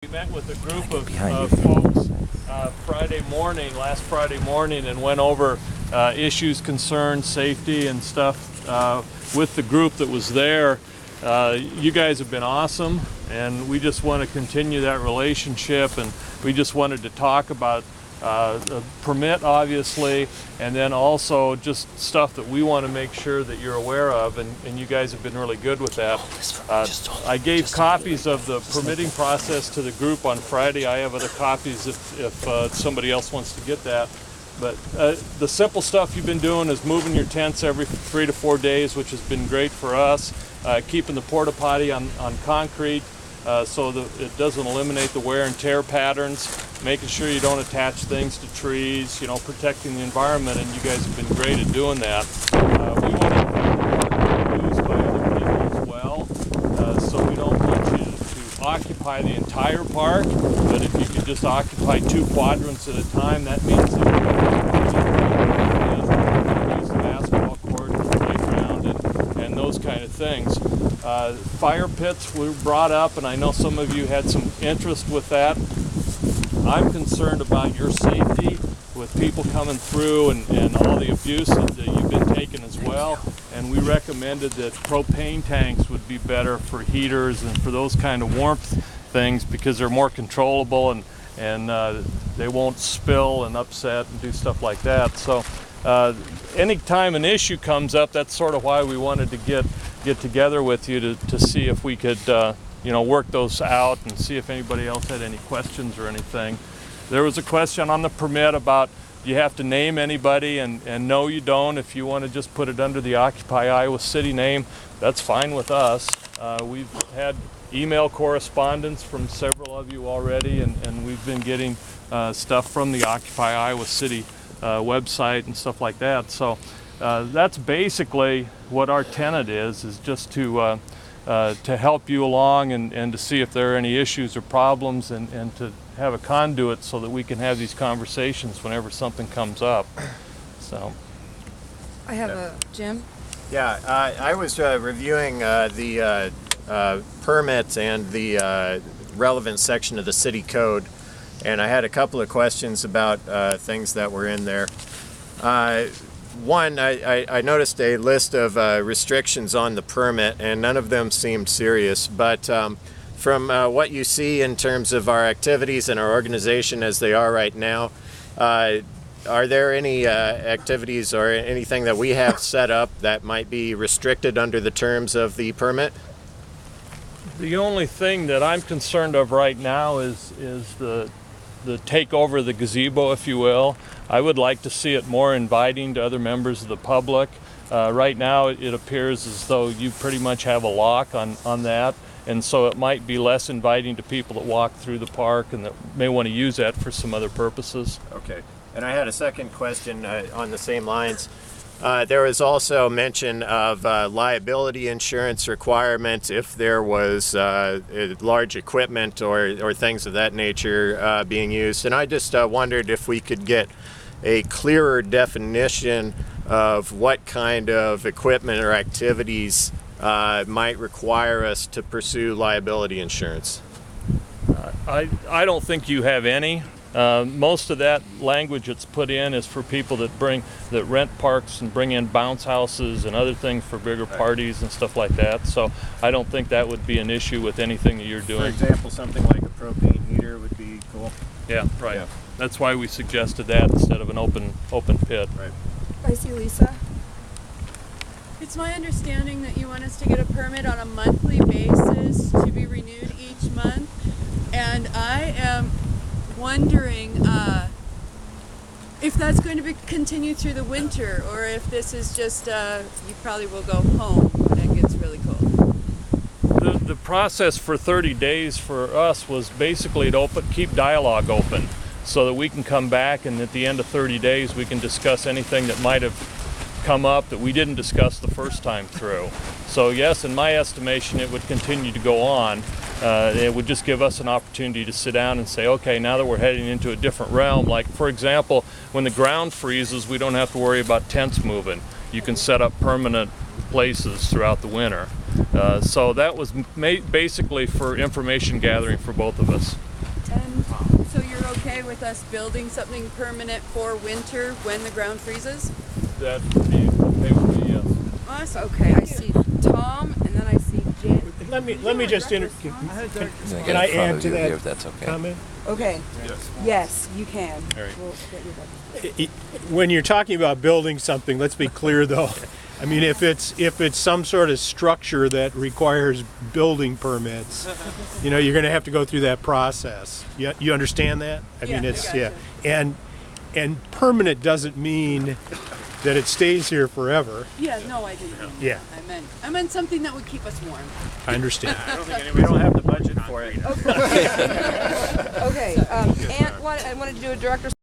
We met with a group of folks last Friday morning, and went over issues, concerns, safety, and stuff with the group that was there. You guys have been awesome, and we just want to continue that relationship, and we just wanted to talk about the permit, obviously, and then also just stuff that we want to make sure that you're aware of, and you guys have been really good with that. I gave copies of the permitting process to the group on Friday. I have other copies if somebody else wants to get that. But the simple stuff you've been doing is moving your tents every 3 to 4 days, which has been great for us. Keeping the porta potty on concrete so that it doesn't eliminate the wear and tear patterns. Making sure you don't attach things to trees, protecting the environment, and you guys have been great at doing that. We want to be used by other people as well, so we don't want you to occupy the entire park, but if you could just occupy 2 quadrants at a time, that means that you can use the basketball court, the playground, and those kind of things. Fire pits were brought up, and I know some of you had some interest with that. I'm concerned about your safety with people coming through and all the abuse that you've been taking as well. And we recommended that propane tanks would be better for heaters and for those kind of warmth things, because they're more controllable and they won't spill and upset and do stuff like that. So anytime an issue comes up, that's sort of why we wanted to get together with you to see if we could work those out and see if anybody else had any questions or anything. There was a question on the permit about, do you have to name anybody, and no, you don't. If you want to just put it under the Occupy Iowa City name, that's fine with us. We've had email correspondence from several of you already, and we've been getting stuff from the Occupy Iowa City website and stuff like that. So that's basically what our tenet is just to help you along and to see if there are any issues or problems, and to have a conduit so that we can have these conversations whenever something comes up. So I have a Jim. Yeah, I was reviewing the permits and the relevant section of the city code, and I had a couple of questions about things that were in there. One, I noticed a list of restrictions on the permit, and none of them seemed serious, but from what you see in terms of our activities and our organization as they are right now, are there any activities or anything that we have set up that might be restricted under the terms of the permit? the only thing that I'm concerned of right now is the takeover of the gazebo, if you will. I would like to see it more inviting to other members of the public. Right now it appears as though you pretty much have a lock on that, and so it might be less inviting to people that walk through the park and that may want to use that for some other purposes. Okay, and I had a second question on the same lines. There was also mention of liability insurance requirements if there was large equipment or things of that nature being used, and I just wondered if we could get a clearer definition of what kind of equipment or activities might require us to pursue liability insurance. I don't think you have any. Most of that language that's put in is for people that rent parks and bring in bounce houses and other things for bigger parties and stuff like that. So I don't think that would be an issue with anything that you're doing. For example, something like a propane heater would be cool. Yeah, right. Yeah. That's why we suggested that instead of an open pit. Right. I see Lisa. It's my understanding that you want us to get a permit on a monthly basis to be renewed each month, and I am wondering if that's going to continue through the winter, or if this is just you probably will go home when it gets really cold. The process for 30 days for us was basically to keep dialogue open so that we can come back, and at the end of 30 days we can discuss anything that might have come up that we didn't discuss the first time through. So yes, in my estimation, it would continue to go on. It would just give us an opportunity to sit down and say, okay, now that we're heading into a different realm, like for example, when the ground freezes, we don't have to worry about tents moving. You can set up permanent places throughout the winter. So that was basically for information gathering for both of us. And so you're okay with us building something permanent for winter when the ground freezes? That would be okay with me, yes. Awesome. Okay, I see Tom, and then I see Jen. Let me just can I add to that if that's okay. comment? Okay. Yes, you can. All right. We'll get you that. When you're talking about building something, let's be clear though. I mean, if it's some sort of structure that requires building permits, you know, you're going to have to go through that process. You understand that? I mean, it's gotcha. and permanent doesn't mean that it stays here forever. Yeah, no, I didn't mean Yeah. that. I meant something that would keep us warm. I understand. We don't have the budget for it. Okay. I wanted to do a director's